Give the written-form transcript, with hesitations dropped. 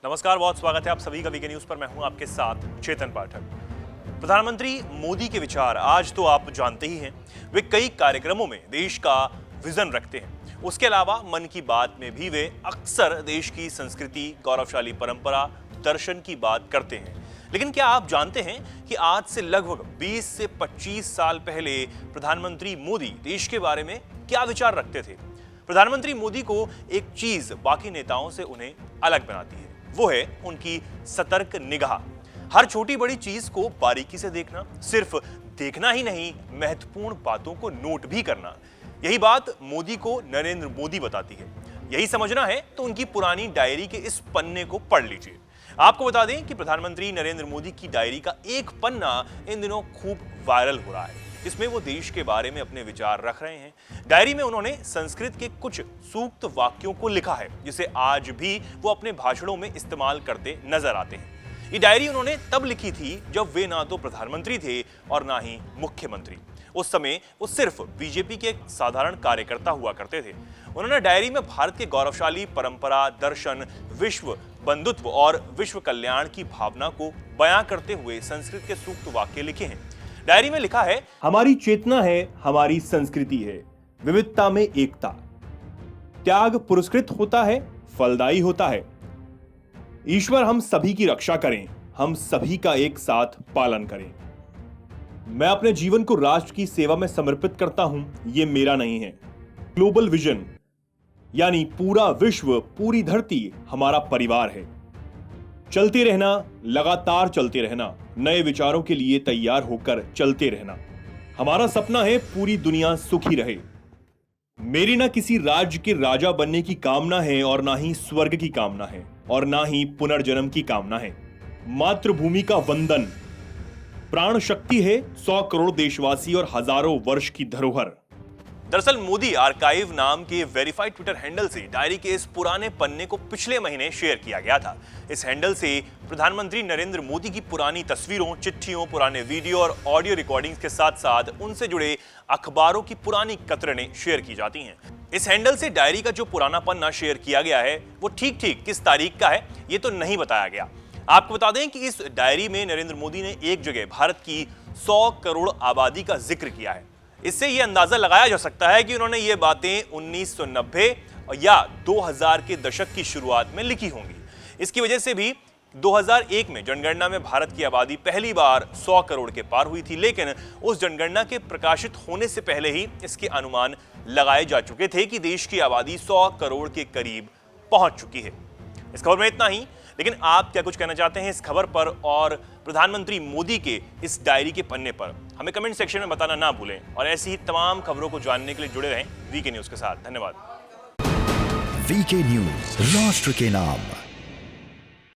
नमस्कार, बहुत स्वागत है आप सभी का वीके न्यूज पर। मैं हूं आपके साथ चेतन पाठक। प्रधानमंत्री मोदी के विचार आज तो आप जानते ही हैं। वे कई कार्यक्रमों में देश का विजन रखते हैं। उसके अलावा मन की बात में भी वे अक्सर देश की संस्कृति, गौरवशाली परंपरा, दर्शन की बात करते हैं। लेकिन क्या आप जानते हैं कि आज से लगभग 20 से 25 साल पहले प्रधानमंत्री मोदी देश के बारे में क्या विचार रखते थे? प्रधानमंत्री मोदी को एक चीज बाकी नेताओं से उन्हें अलग बनाती है, वो है उनकी सतर्क निगाह। हर छोटी बड़ी चीज को बारीकी से देखना, सिर्फ देखना ही नहीं, महत्वपूर्ण बातों को नोट भी करना। यही बात मोदी को नरेंद्र मोदी बताती है। यही समझना है तो उनकी पुरानी डायरी के इस पन्ने को पढ़ लीजिए। आपको बता दें कि प्रधानमंत्री नरेंद्र मोदी की डायरी का एक पन्ना इन दिनों खूब वायरल हो रहा है, जिसमें वो देश के बारे में अपने विचार रख रहे हैं। डायरी में उन्होंने संस्कृत के कुछ सूक्त वाक्यों को लिखा है, जिसे आज भी वो अपने भाषणों में इस्तेमाल करते नजर आते हैं। ये डायरी उन्होंने तब लिखी थी जब वे ना तो प्रधानमंत्री थे और ना ही मुख्यमंत्री। उस समय वो सिर्फ बीजेपी के एक साधारण कार्यकर्ता हुआ करते थे। उन्होंने डायरी में भारत के गौरवशाली परंपरा, दर्शन, विश्व बंधुत्व और विश्व कल्याण की भावना को बयां करते हुए संस्कृत के सूक्त वाक्य लिखे हैं। डायरी में लिखा है, हमारी चेतना है, हमारी संस्कृति है, विविधता में एकता। त्याग पुरस्कृत होता है, फलदायी होता है। ईश्वर हम सभी की रक्षा करें, हम सभी का एक साथ पालन करें। मैं अपने जीवन को राष्ट्र की सेवा में समर्पित करता हूं, ये मेरा नहीं है। ग्लोबल विजन यानी पूरा विश्व, पूरी धरती हमारा परिवार है। चलते रहना, लगातार चलते रहना, नए विचारों के लिए तैयार होकर चलते रहना। हमारा सपना है पूरी दुनिया सुखी रहे। मेरी ना किसी राज्य के राजा बनने की कामना है और ना ही स्वर्ग की कामना है और ना ही पुनर्जन्म की कामना है। मातृभूमि का वंदन, प्राण शक्ति है 100 करोड़ देशवासी और हजारों वर्ष की धरोहर। दरअसल मोदी आर्काइव नाम के वेरीफाइड ट्विटर हैंडल से डायरी के इस पुराने पन्ने को पिछले महीने शेयर किया गया था। इस हैंडल से प्रधानमंत्री नरेंद्र मोदी की पुरानी तस्वीरों, चिट्ठियों, पुराने वीडियो और ऑडियो रिकॉर्डिंग्स के साथ साथ उनसे जुड़े अखबारों की पुरानी कतरनें शेयर की जाती हैं। इस हैंडल से डायरी का जो पुराना पन्ना शेयर किया गया है वो ठीक किस तारीख का है ये तो नहीं बताया गया। आपको बता दें कि इस डायरी में नरेंद्र मोदी ने एक जगह भारत की 100 करोड़ आबादी का जिक्र किया है। इससे यह अंदाजा लगाया जा सकता है कि उन्होंने ये बातें 1990 या 2000 के दशक की शुरुआत में लिखी होंगी। इसकी वजह से भी 2001 में जनगणना में भारत की आबादी पहली बार 100 करोड़ के पार हुई थी, लेकिन उस जनगणना के प्रकाशित होने से पहले ही इसके अनुमान लगाए जा चुके थे कि देश की आबादी 100 करोड़ के करीब पहुंच चुकी है। इस खबर में इतना ही, लेकिन आप क्या कुछ कहना चाहते हैं इस खबर पर और प्रधानमंत्री मोदी के इस डायरी के पन्ने पर? हमें कमेंट सेक्शन में बताना ना भूलें और ऐसी ही तमाम खबरों को जानने के लिए जुड़े रहें वीके न्यूज के साथ। धन्यवाद। वीके न्यूज, राष्ट्र के नाम।